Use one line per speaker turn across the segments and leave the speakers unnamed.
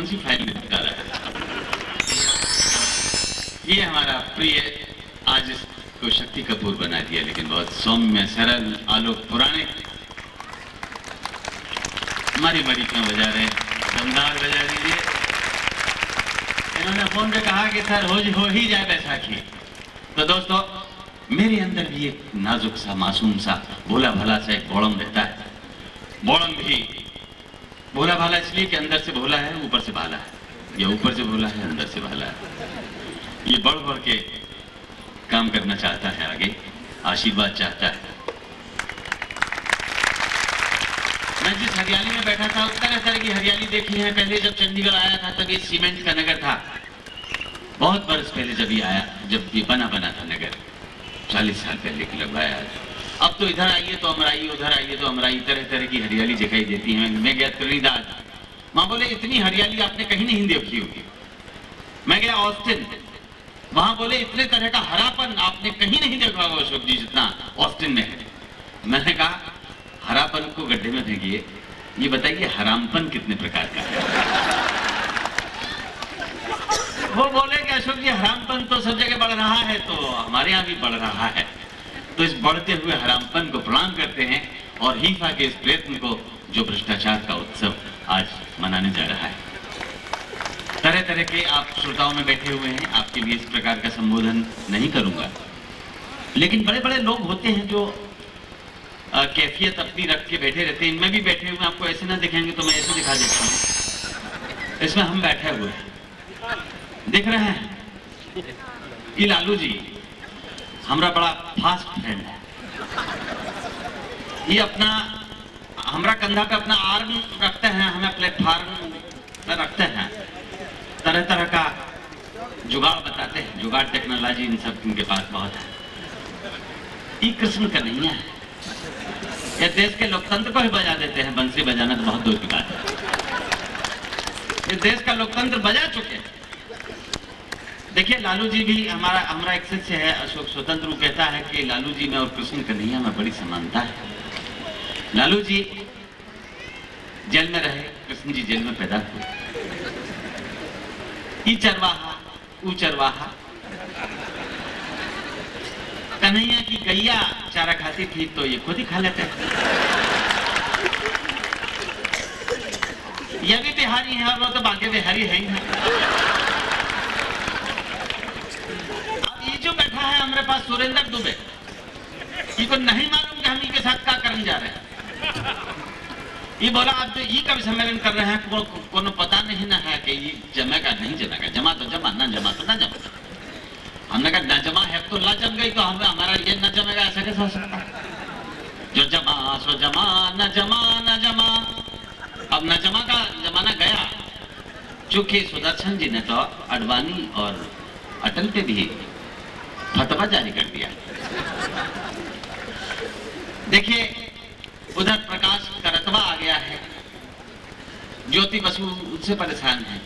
कौन सी फाइल में डाला है। ये हमारा प्रिय आज इसको शक्ति कपूर बना दिया, लेकिन बहुत सौम्य सरल आलोक पुराने। मरी मरी क्यों बजा रहे, दमदार बजा दीजिए। इन्होंने फोन पे कहा कि सर हो ही जाए बैसाखी। तो दोस्तों, मेरे अंदर भी एक नाजुक सा मासूम सा भोला भला सा एक बौड़म रहता है। बौड़म भी भोला भाला इसलिए कि अंदर से भोला है, ऊपर से भाला है, या ऊपर से भोला है, अंदर से भाला है। ये बढ़ बढ़ के काम करना चाहता है, आगे आशीर्वाद चाहता है। मैं जिस हरियाली में बैठा था उस तरह तरह की हरियाली देखी है। पहले जब चंडीगढ़ आया था तब ये सीमेंट का नगर था। बहुत बरस पहले जब ये आया, जब ये बना था नगर, 40 साल पहले की लगभग आया। अब तो इधर आइए तो अमराई, उधर आइए तो अमराई, तरह तरह की हरियाली दिखाई देती है। मैं गया त्रिनिदाद, वहां बोले इतनी हरियाली आपने कहीं नहीं देखी होगी। मैं गया ऑस्टिन, वहां बोले इतने तरह का हरापन आपने कहीं नहीं देखा होगा अशोक जी जितना ऑस्टिन में है। मैंने कहा हरापन को गड्ढे में फेंकिए, ये बताइए हरामपन कितने प्रकार का है। वो बोले कि अशोक जी हरामपन तो सब जगह बढ़ रहा है, तो हमारे यहाँ भी बढ़ रहा है। तो इस बढ़ते हुए हरामपन को प्रणाम करते हैं और हीफा के इस प्रयत्न को, जो भ्रष्टाचार का उत्सव आज मनाने जा रहा है। तरह तरह के आप श्रोताओं में बैठे हुए हैं, आपके लिए इस प्रकार का संबोधन नहीं करूंगा, लेकिन बड़े बड़े लोग होते हैं जो कैफियत अपनी रख के बैठे रहते हैं। इनमें भी बैठे हुए, आपको ऐसे ना दिखाएंगे तो मैं ऐसे दिखा देता हूँ। इसमें हम बैठे हुए हैं, देख रहे हैं। ये लालू जी हमारा बड़ा फास्ट फ्रेंड है। ये अपना हमारा कंधा पे अपना आर्म रखते हैं, हमें प्लेटफार्म पर रखते हैं, तरह तरह का जुगाड़ बताते हैं। जुगाड़ टेक्नोलॉजी इन सब इनके पास बहुत है। ये कृष्ण का नहीं है। ये देश के लोकतंत्र को ही बजा देते हैं। बंसी बजाना तो बहुत दूर की बात है। ये देश का लोकतंत्र बजा चुके हैं। देखिए लालू जी भी हमारा एक शिष्य है अशोक स्वतंत्र, वो कहता है कि लालू जी में और कृष्ण कन्हैया में बड़ी समानता है। लालू जी जेल में रहे, कृष्ण जी जेल में पैदा हुए। ई चरवाहा ऊ चरवाहा, कन्हैया की गैया चारा खाती थी तो ये खुद ही खा लेते थे। ये भी बिहारी है और वो तो बाकी बिहारी है ही है। जो बैठा है हमारे पास सुरेंद्र दुबे, इनको नहीं मालूम कि हम इनके साथ क्या करने जा रहे हैं। ये बोला आप जो ई का सम्मेलन कर रहे हैं को पता नहीं ना है कि ये जमेगा नहीं जमेगा। जमा तो जमा, ना जमा तो ना जमा। हमने कहा ना जमा है तो ला जम गई, तो हमें हमारा ये न जमेगा ऐसा कैसे हो सकता है। जो जमा सो जमा, न जमा न जमा। अब न जमा का जमाना गया, चूंकि सुदर्शन जी ने तो अडवाणी और अटल पे भी फतवा जारी कर दिया। देखिए उधर प्रकाश करतवा आ गया है, ज्योति बसु उससे परेशान है।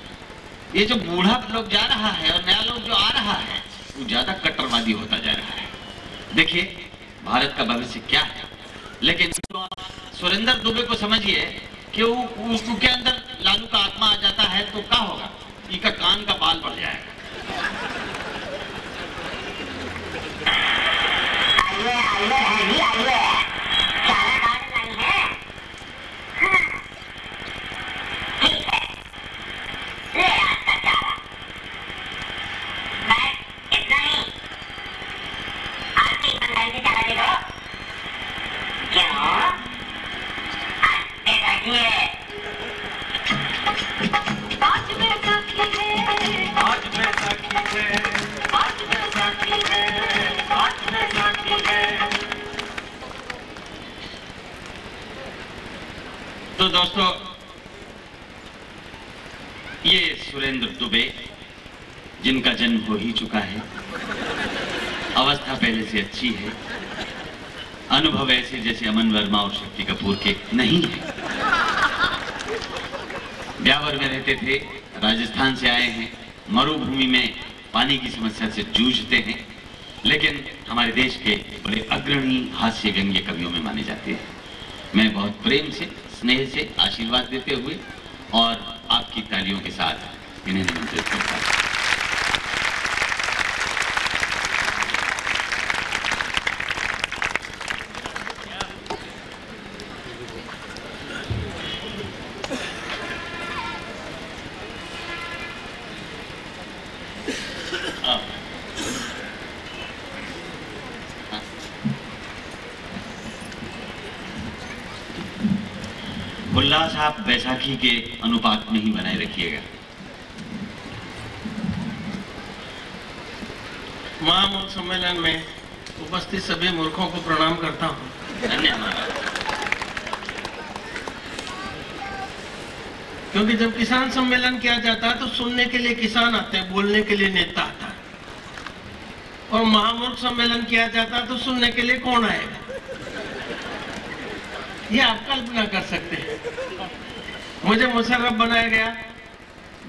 ये जो बूढ़ा लोग जा रहा है और नया लोग जो आ रहा है वो ज्यादा कट्टरवादी होता जा रहा है। देखिए भारत का भविष्य क्या है, लेकिन सुरेंद्र दुबे को समझिए कि उसके अंदर लालू का आत्मा आ जाता है तो क्या होगा, इसका कान का बाल बढ़ जाएगा। तो दोस्तों, ये सुरेंद्र दुबे जिनका जन्म हो ही चुका है, अवस्था पहले से अच्छी है, अनुभव ऐसे जैसे अमन वर्मा और शक्ति कपूर के नहीं है। ब्यावर में रहते थे, राजस्थान से आए हैं, मरुभूमि में पानी की समस्या से जूझते हैं, लेकिन हमारे देश के बड़े अग्रणी हास्य व्यंग्य कवियों में माने जाते हैं। मैं बहुत प्रेम से, स्नेह से आशीर्वाद देते हुए और आपकी तालियों के साथ इन्हें निमंत्रित करता हूं। उल्लास आप बैसाखी के अनुपात में ही बनाए रखिएगा।
महामूर्ख सम्मेलन में उपस्थित सभी मूर्खों को प्रणाम करता हूँ।
धन्यवाद।
क्योंकि जब किसान सम्मेलन किया जाता है तो सुनने के लिए किसान आते हैं, बोलने के लिए नेता आता है। और महामूर्ख सम्मेलन किया जाता है तो सुनने के लिए कौन आएगा? ये आप कल्पना कर सकते हैं। मुझे मुशर्रफ बनाया गया,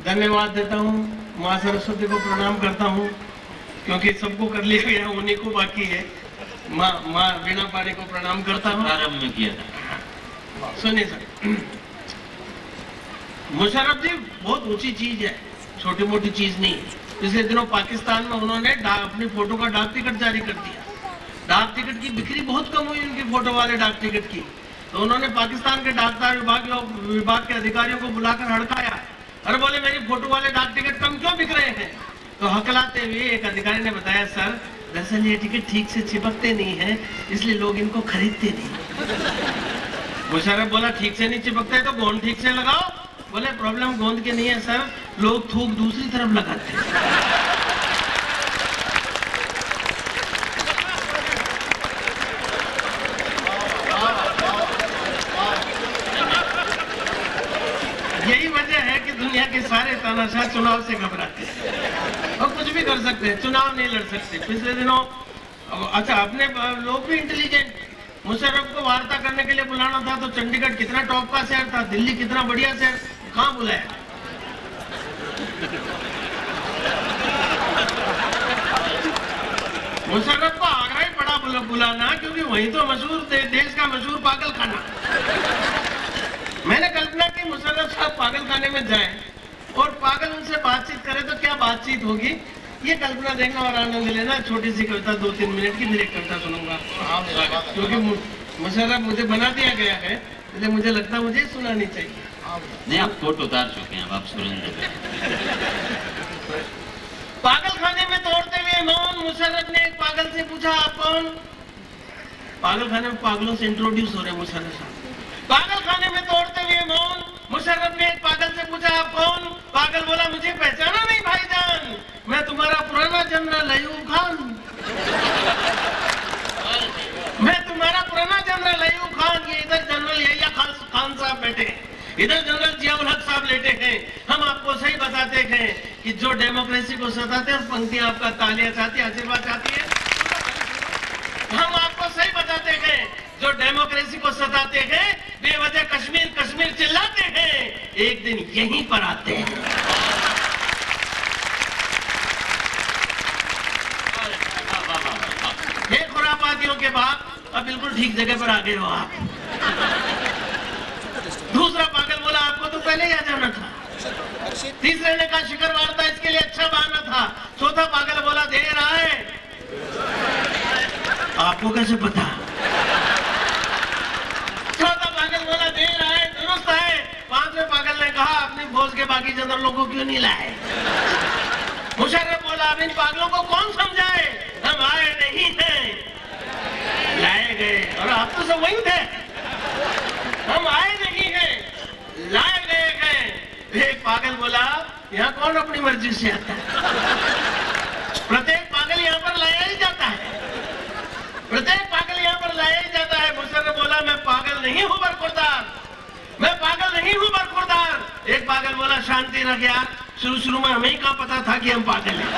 धन्यवाद देता हूँ। माँ सरस्वती को प्रणाम करता हूँ, क्योंकि सबको कर लिया गया, उन्हीं को बाकी है। माँ वीणा पारी को प्रणाम करता हूँ।
प्रारंभ में किया था।
सुनिए सर, मुशर्रफ जी बहुत ऊंची चीज है, छोटी मोटी चीज नहीं है। पिछले दिनों पाकिस्तान में उन्होंने अपनी फोटो का डाक टिकट जारी कर दिया। डाक टिकट की बिक्री बहुत कम हुई उनकी फोटो वाले डाक टिकट की। तो उन्होंने पाकिस्तान के डाकदार विभाग के अधिकारियों को बुलाकर हड़काया। अरे बोले मेरी फोटो वाले डाक टिकट कम क्यों बिक रहे हैं? तो हकलाते हुए एक अधिकारी ने बताया, सर दरअसल ये टिकट ठीक से चिपकते नहीं है, इसलिए लोग इनको खरीदते नहीं। मुशर्रफ बोला ठीक से नहीं चिपकते तो गोंद ठीक से लगाओ। बोले प्रॉब्लम गोंद की नहीं है सर, लोग थूक दूसरी तरफ लगाते हैं। यही वजह है कि दुनिया के सारे तानाशाह चुनाव से घबराते हैं और कुछ भी कर सकते हैं, चुनाव नहीं लड़ सकते। पिछले दिनों अच्छा अपने लोग भी इंटेलिजेंट, मुशर्रफ को वार्ता करने के लिए बुलाना था तो चंडीगढ़ कितना टॉप का शहर था, दिल्ली कितना बढ़िया शहर, कहाँ बुलाया? मुशर्रफ को आगरा ही पड़ा बुलाना, क्योंकि वही तो मशहूर देश का मशहूर पागल खाना। मैंने कल्पना की मुशर्रफ साहब पागल खाने में जाएं और पागल उनसे बातचीत करे तो क्या बातचीत होगी, ये कल्पना देखना और आनंद लेना। छोटी सी कविता 2-3 मिनट की, फिर एक कविता सुनूंगा, क्योंकि मुशर्रफ मुझे बना दिया गया है, इसलिए मुझे लगता है मुझे सुनानी चाहिए।
नहीं, आप कोट उतार चुके हैं, अब आप सुरेंद्र।
पागल खाने में तोड़ते हुए मौन, मुशर्रफ ने एक पागल से पूछा आप कौन? पागल खाने में पागलों से इंट्रोड्यूस हो रहे मुशर्रफ साहब। पागल खाने में तोड़ते हुए मौन, मुशर्रफ ने एक पागल से पूछा आप कौन? पागल बोला मुझे पहचाना नहीं भाईजान, मैं तुम्हारा पुराना जनरल अयूब खान। मैं तुम्हारा पुराना जनरल अयूब खान। ये इधर जनरल यहिया खान साहब बैठे हैं, इधर जनरल जियाउल हक साहब लेटे हैं। हम आपको सही बताते हैं कि जो डेमोक्रेसी को सताते हैं, पंक्तियां आपका तालियां चाहती है, आशीर्वाद चाहती है। हम आपको सही बताते हैं, जो डेमोक्रेसी को सताते हैं, बेवजह कश्मीर कश्मीर चिल्लाते हैं, एक दिन यहीं पर आते हैं। हे खुरापातियों के बाप, अब बिल्कुल ठीक जगह पर आ गए हो आप। दूसरा पागल बोला आपको तो पहले ही आ जाना था। तीसरे ने कहा शिखर वार्ता इसके लिए अच्छा बहाना था। चौथा पागल बोला देर आए। आपको कैसे पता? चौथा पागल बोला देर आए दुरुस्त आए। पांचवें पागल ने कहा अपनी फौज के बाकी जनरलों को क्यों नहीं लाए? मुशर्रफ बोला अब इन पागलों को कौन समझाए, हम आए नहीं थे, लाए गए। और आप तो सब वही थे, हम आए नहीं हैं, लाए गए हैं। एक पागल बोला यहाँ कौन अपनी मर्जी से आता है? प्रत्येक पागल यहाँ पर लाया ही जाता है, प्रत्येक पागल यहाँ पर लाया ही जाता है। मुशर्रफ बोला मैं पागल नहीं हूँ बरखुरदार, मैं पागल नहीं हूँ बरखुरदार। एक पागल बोला शांति रख यार, शुरू में हमें ही कहाँ पता था कि हम पागल हैं।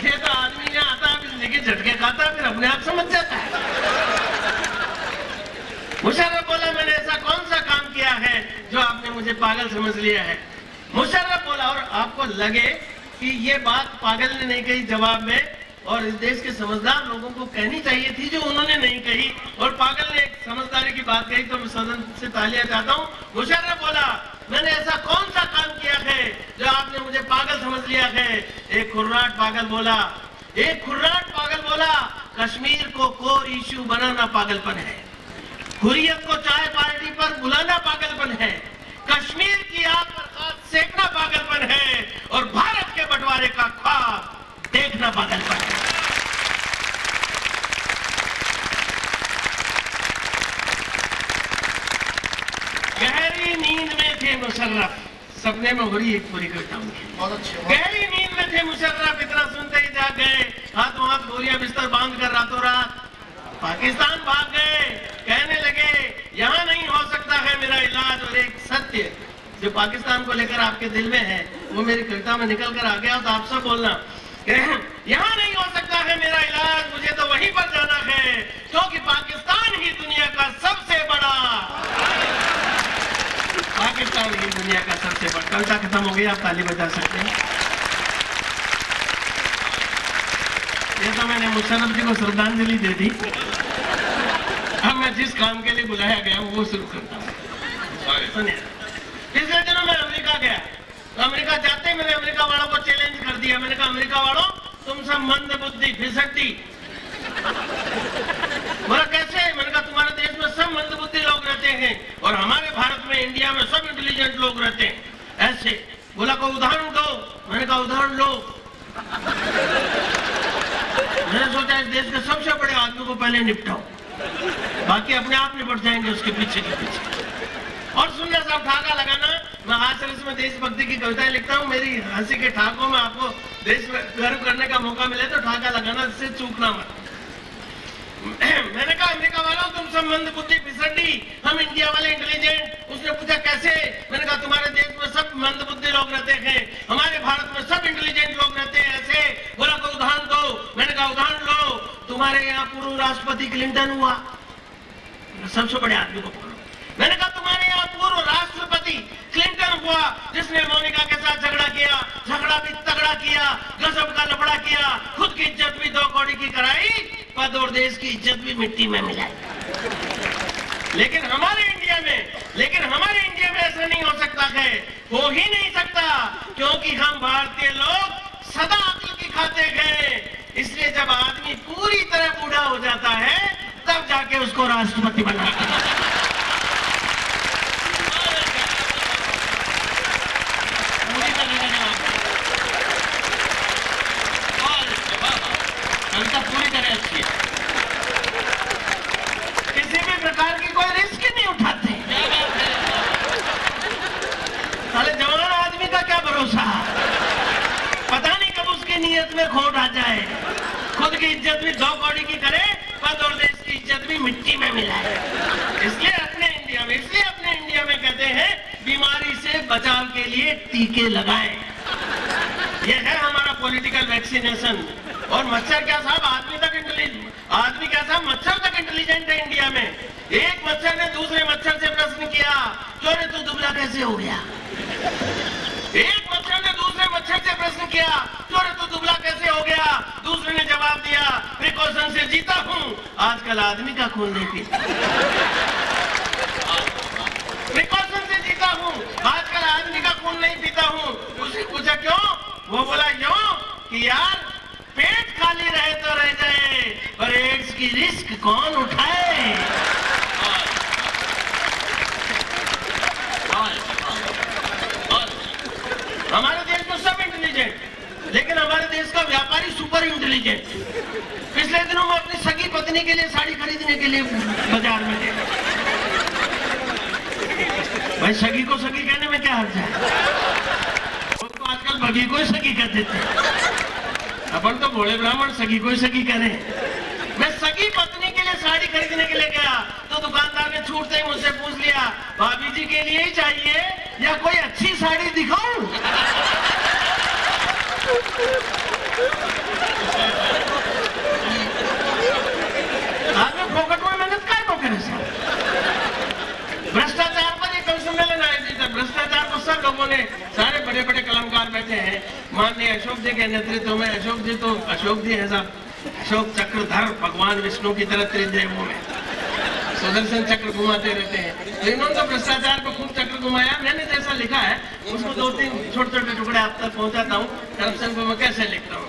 ये तो आदमी यहाँ आता है, बिजली के झटके खाता है, फिर अपने आप समझ जाता है। मुशर्रफ बोला मैंने ऐसा कौन सा काम किया है जो आपने मुझे पागल समझ लिया है? मुशर्रफ बोला और आपको लगे कि ये बात पागल ने नहीं कही, जवाब में और इस देश के समझदार लोगों को कहनी चाहिए थी जो उन्होंने नहीं कही। और पागल ने एक समझदारी की बात कही तो मैं सदन से तालियां चाहता हूँ। मुशर्रफ बोला मैंने ऐसा कौन सा काम किया है जो आपने मुझे पागल समझ लिया है। एक खुर्राट पागल बोला कश्मीर को कोर इश्यू बनाना पागलपन है, हुर्रियत को चाय पार्टी पर बुलाना पागलपन है, कश्मीर की आग पर खाद सेकना पागलपन है और भारत के बंटवारे का ख्वाब देखना पागलपन है। गहरी नींद में थे मुशर्रफ, सपने में हो रही एक पूरी कविता उनकी। गहरी नींद में थे मुशर्रफ, इतना सुनते ही जाग गए, हाथों हाथ बोरियां बिस्तर बांध कर रातों रात पाकिस्तान भाग गए। कहने लगे यहाँ नहीं हो सकता है मेरा इलाज। और एक सत्य जो पाकिस्तान को लेकर आपके दिल में है वो मेरी कविता में निकल कर आ गया, तो आप सब बोलना यहाँ नहीं हो सकता है मेरा इलाज, मुझे तो वहीं पर जाना है क्योंकि पाकिस्तान ही दुनिया का सबसे बड़ा, पाकिस्तान ही दुनिया का सबसे बड़ा। कविता खत्म हो गई, आप ताली बजा सकते हैं। ये तो मैंने मुशर्रफ जी को श्रद्धांजलि दे दी। अब मैं जिस काम के लिए बुलाया गया हूँ वो शुरू करता हूँ। सुनिए, पिछले दिनों मैं अमेरिका गया, तो अमेरिका जाते मैंने अमेरिका वालों को चैलेंज कर दिया। मैंने कहा अमेरिका वालों तुम सब मंद बुद्धि फिसड्डी। बोला कैसे? मैंने कहा तुम्हारे देश में सब मंद बुद्धि लोग रहते हैं और हमारे भारत में इंडिया में सब इंटेलिजेंट लोग रहते हैं ऐसे। बोला कोई उदाहरण दो। मैंने कहा उदाहरण लो। मैंने सोचा इस देश के सबसे बड़े आदमी को पहले निपटाओ, बाकी अपने आप निपट जाएंगे उसके पीछे के पीछे। और सुनना साहब ठाका लगाना, मैं हास्यरस में देशभक्ति की कविताएं लिखता हूँ। मेरी हंसी के ठाकों में आपको देश में गर्व करने का मौका मिले तो ठाका लगाना, इससे चूकना मत। मैंने कहा अमेरिका वालों तुम सब मंद बुद्धि फिसड्डी, हम इंडिया वाले इंटेलिजेंट। उसने पूछा कैसे? मैंने कहा तुम्हारे देश में सब मंद बुद्धि लोग रहते हैं, हमारे भारत में सब इंटेलिजेंट लोग रहते हैं ऐसे। बोला कोई उदाहरण दो। मैंने कहा उदाहरण लो, तुम्हारे यहाँ पूर्व राष्ट्रपति क्लिंटन हुआ, सबसे बड़े आदमी को पकड़ो। मैंने कहा तुम्हारे यहाँ पूर्व राष्ट्रपति क्लिंटन हुआ जिसने मोनिका के साथ झगड़ा किया, झगड़ा भी तगड़ा किया, गजब का लफड़ा किया, खुद की इज्जत भी 2 कौड़ी की कराई, पद और देश की इज्जत भी मिट्टी में मिलाई। लेकिन हमारे इंडिया में ऐसा नहीं हो सकता है, हो ही नहीं सकता, क्योंकि हम भारतीय लोग सदा अक्ल की खाते गए। इसलिए जब आदमी पूरी तरह बूढ़ा हो जाता है तब जाके उसको राष्ट्रपति बनाते हैं। कविता पूरी तरह अच्छी है, किसी भी प्रकार की कोई रिस्क नहीं उठाते। साले जवान आदमी का क्या भरोसा, पता नहीं कब उसकी नीयत में खोट आ जाए, खुद की इज्जत भी 2 कौड़ी की करे, पद और देश की इज्जत भी मिट्टी में मिलाए। इसलिए अपने इंडिया में कहते हैं बीमारी से बचाव के लिए टीके लगाएं। यह है हमारा पॉलिटिकल वैक्सीनेशन। और मच्छर क्या साहब, आदमी क्या साहब, मच्छर तक इंटेलिजेंट है इंडिया में। एक मच्छर ने दूसरे मच्छर से प्रश्न किया क्यों रे तू दुबला कैसे हो गया। एक मच्छर ने दूसरे मच्छर से प्रश्न किया क्यों रे तू दुबला कैसे हो गया। दूसरे ने जवाब दिया प्रिकॉशन से जीता हूँ, आजकल आदमी का खून नहीं पीता। प्रिकॉशन से जीता हूँ, आजकल आदमी का खून नहीं पीता हूँ। उसने पूछा क्यों? वो बोला यूं कि यार पेट खाली रहे तो रह जाए, पर एड्स की रिस्क कौन उठाए। हमारे देश में सब इंटेलिजेंट, लेकिन हमारे देश का व्यापारी सुपर इंटेलिजेंट। पिछले दिनों में अपनी सगी पत्नी के लिए साड़ी खरीदने के लिए बाजार में गए। भाई सगी को सगी कहने में क्या हर्ज है, उनको आजकल बगी को सगी कह देते हैं। अपन तो भोले ब्राह्मण सगी को सगी करें। मैं सगी पत्नी के लिए साड़ी खरीदने के लिए गया तो दुकानदार ने छूटते ही मुझसे पूछ लिया भाभी जी के लिए ही चाहिए या कोई अच्छी साड़ी दिखाऊं। आदमी फोकट में मेहनत काय को करे साहब। भ्रष्टाचार पर एक सम्मेलन आयोजित है। भ्रष्टाचार पर सब लोगों ने, सारे बड़े बड़े कलाकार बैठे कहते हैं माननीय अशोक जी के नेतृत्व में, अशोक जी तो अशोक जी है साहब, अशोक चक्रधर भगवान विष्णु की तरह त्रिदेवों में सुदर्शन चक्र घुमाते रहते हैं। तो इन्होंने तो भ्रष्टाचार को खूब चक्र घुमाया। मैंने जैसा लिखा है उसको 2-3 छोटे-छोटे टुकड़े आप तक पहुंचाता हूँ। करप्शन को मैं कैसे लिखता हूँ।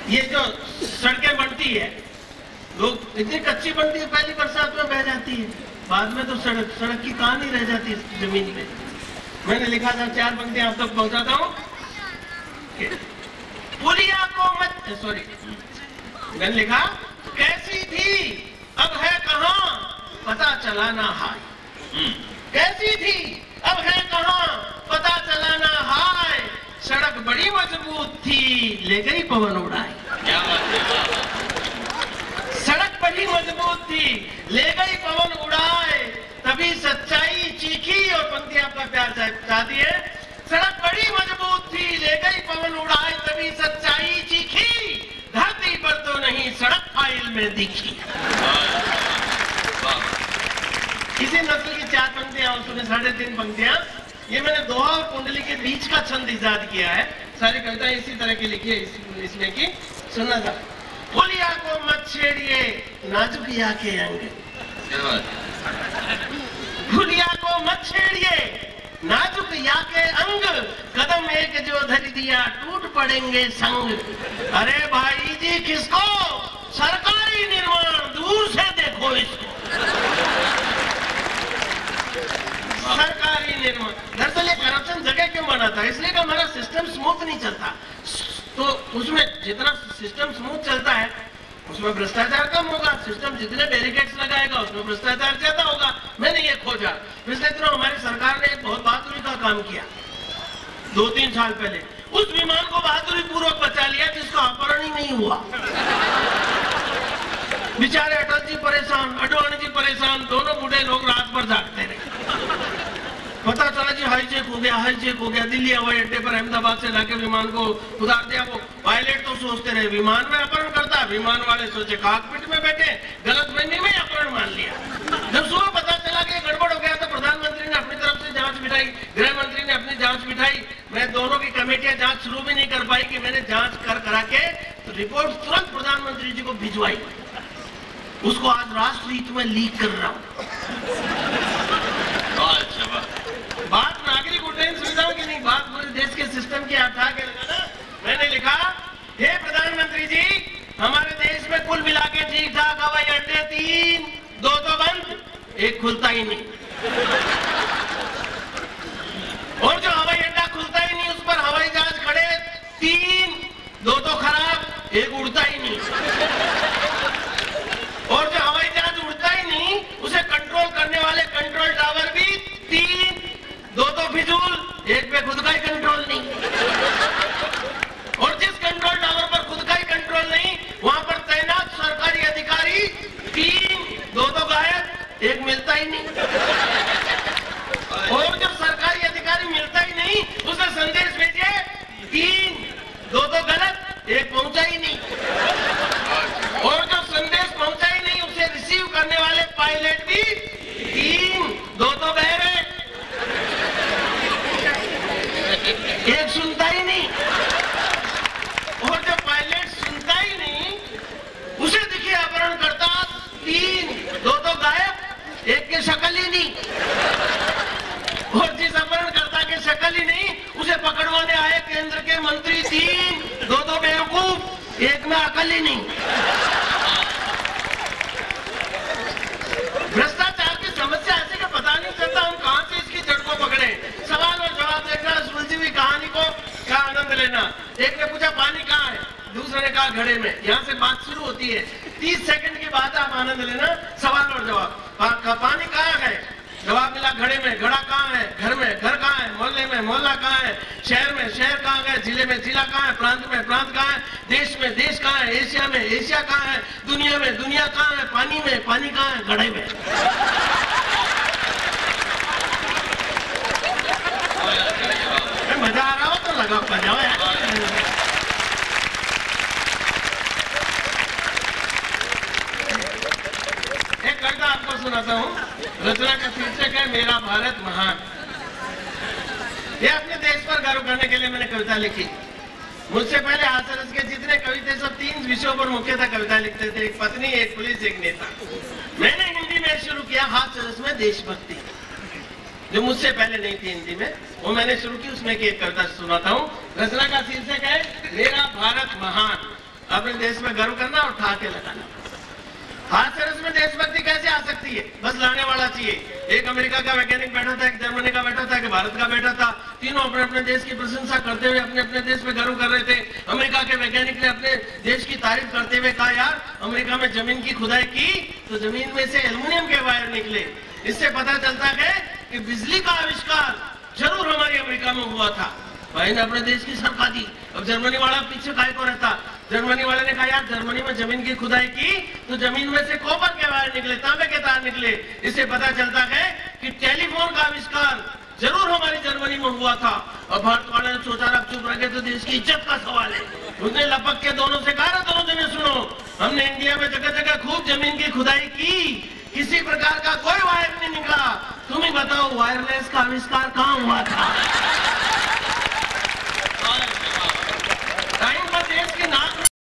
ये जो सड़कें बनती है, लोग इतनी कच्ची बनती है, पहली बरसात में बह जाती है, बाद में तो सड़क की कहानी रह जाती है जमीन पे। मैंने लिखा था 4 पंक्तियां आप तक पहुंचाता हूँ। पुलिया को मत, सॉरी, मैंने लिखा कैसी थी अब है कहां पता चला ना हाय। कैसी थी अब है कहां पता चला ना हाय, सड़क बड़ी मजबूत थी ले गई पवन उड़ाए।
क्या बात है।
सड़क बड़ी मजबूत थी ले गई पवन उड़ाए, तभी सच्चाई चीखी। और पंक्ति आपका प्यार चाहती है। सड़क बड़ी मजबूत थी ले गई पवन उड़ाए, तभी सच्चाई चीखी, धरती पर तो नहीं सड़क फाइल में दिखी। इसी नस्ल की 4 पंक्तियां और सुने 3.5 पंक्तियां। ये मैंने दोहा और कुंडली के बीच का छंद इजाद किया है। सारी कविताएं इसी तरह की लिखी है इसमें की। सुनना था। फुलिया को मत छेड़िए नाजुक या के अंग, फुलिया को मत छेड़िए नाजुक या के अंग, कदम एक जो धर दिया टूट पड़ेंगे संग। अरे भाई जी किसको, सरकारी निर्माण दूर से देखो इसको। सरकारी निर्माण, दरअसल ये करप्शन जगह क्यों बना था, इसलिए कि हमारा सिस्टम स्मूथ नहीं चलता। तो उसमें जितना सिस्टम स्मूथ चलता है उसमें भ्रष्टाचार कम होगा, सिस्टम जितने बैरिकेड्स लगाएगा उसमें भ्रष्टाचार ज्यादा होगा। मैंने ये खोजा। पिछले दिनों हमारी सरकार ने एक बहुत बहादुरी का काम किया। 2-3 साल पहले उस विमान को बहादुरी पूर्वक बचा लिया जिसका अपहरण ही नहीं हुआ। बेचारे अटल जी परेशान, अडवाणी जी परेशान, दोनों बूढ़े लोग रात भर जागते रहे। पता चला जी हाईजेक हो गया। दिल्ली हवाई अड्डे पर अहमदाबाद से लाके विमान को उतार दिया। वो पायलट तो सोचते रहे विमान में अपहरण करता, विमान वाले सोचे कॉकपिट में बैठे, गलतफहमी में अपहरण मान लिया। जब सुबह पता चला कि गड़बड़ हो गया तो प्रधानमंत्री ने अपनी तरफ से जांच बिठाई, गृह मंत्री ने अपनी जांच बिठाई। मैं दोनों की कमेटियां जांच शुरू भी नहीं कर पाई कि मैंने जांच करा के तो रिपोर्ट तुरंत प्रधानमंत्री जी को भिजवाई। उसको आज राष्ट्र हित में लीक कर रहा हूं। बात नागरिक उड्डयन सुविधाओं की नहीं, बात पूरे देश के सिस्टम की आप के लगाना। मैंने लिखा, हे प्रधानमंत्री जी, हमारे देश में कुल मिला के ठीक ठाक हवाई अड्डे 3, 2 तो बंद, एक खुलता ही नहीं। और जो हवाई अड्डा खुलता ही नहीं उस पर हवाई जहाज खड़े 3, 2 तो खराब, एक उड़ता ही नहीं। और जो हवाई जहाज उड़ता ही नहीं उसे कंट्रोल करने वाले कंट्रोल टावर भी 3, 2 तो फिजूल, एक पे खुद का ही कंट्रोल नहीं। और जिस कंट्रोल टावर पर खुद का ही कंट्रोल नहीं वहां पर तैनात सरकारी अधिकारी 3, 2 तो गायब, एक मिलता ही नहीं। और जब सरकारी अधिकारी मिलता ही नहीं उसे संदेश भेजिए 3, 2 तो गलत, एक पहुंचा ही नहीं। और जब संदेश पहुंचा ही नहीं उसे रिसीव करने वाले पायलट भी 3, 2 तो बहरे, एक सुनता ही नहीं। और जब पायलट सुनता ही नहीं उसे दिखे अपहरण करता 3, 2 तो गायब, एक की शक्ल ही नहीं। और जिस अपहरण करता की शक्ल ही नहीं उसे पकड़वाने आए केंद्र के मंत्री 3, 2 तो बेवकूफ, एक में अकल ही नहीं। भ्रष्टाचार की समस्या ऐसे कि पता नहीं चलता हम कहां से इसकी जड़ को पकड़े। सवाल और जवाब देखना, सुलझी हुई कहानी को का आनंद लेना। एक ने पूछा पानी कहाँ है, दूसरे ने कहा घड़े में। यहाँ से बात शुरू होती है, 30 सेकंड की बात आप आनंद लेना। सवाल और जवाब, पानी कहाँ है, जवाब मिला घड़े में। घड़ा कहाँ है, घर में। घर कहाँ है, मोहल्ले में। मोहल्ला कहाँ है, शहर में। शहर कहाँ है, जिले में। जिला कहाँ है, प्रांत में। प्रांत कहाँ है, देश में। देश कहाँ है, एशिया में। एशिया कहाँ है, दुनिया में। दुनिया कहाँ है, पानी में। पानी कहाँ है, घड़े में। मजा आ रहा हो तो लगा बजाओ यार। एक कविता आपको सुनाता हूँ। रचना का शीर्षक है मेरा भारत महान। ये अपने देश पर गर्व करने के लिए मैंने कविता लिखी। मुझसे पहले हाथरस के जितने कवि थे सब 3 विषयों पर मुख्यतः कविता लिखते थे, एक पत्नी, एक पुलिस, एक नेता। मैंने हिंदी में शुरू किया हाथरस में देशभक्ति, जो मुझसे पहले नहीं थी हिंदी में, वो मैंने शुरू की। उसमें की एक कविता सुनाता हूँ। रचना का शीर्षक है मेरा भारत महान, अपने देश में गर्व करना और ठाके लगाना। हाथरस में देशभक्ति कैसे आ सकती है? बस लाने वाला चाहिए। एक अमेरिका का वैज्ञानिक बैठा था, एक जर्मनी का बैठा था, एक भारत का बैठा था। तीनों अपने अपने देश की प्रशंसा करते हुए अपने अपने देश में गर्व कर रहे थे। अमेरिका के वैज्ञानिक ने अपने देश की तारीफ करते हुए कहा, यार अमेरिका में जमीन की खुदाई की तो जमीन में से एल्युमिनियम के वायर निकले। इससे पता चलता है कि बिजली का आविष्कार जरूर हमारी अमेरिका में हुआ था। भाई ने अपने देश की सरका दी। अब जर्मनी वाला पीछे काय को रहता? जर्मनी वाले ने कहा, यार जर्मनी में जमीन की खुदाई की तो जमीन में से कॉपर के वायर निकले, तांबे के तार निकले। इससे पता चलता है कि टेलीफोन का आविष्कार जरूर हमारी जर्मनी में हुआ था। और भारत वाले ने सोचा, रख चुप रखे तो देश की इज्जत का सवाल है। उसने लपक के दोनों से कहा, दोनों जने सुनो, हमने इंडिया में जगह जगह खूब जमीन की खुदाई की, किसी प्रकार का कोई वायर नहीं निकला। तुम ही बताओ वायरलेस का आविष्कार कहाँ हुआ था?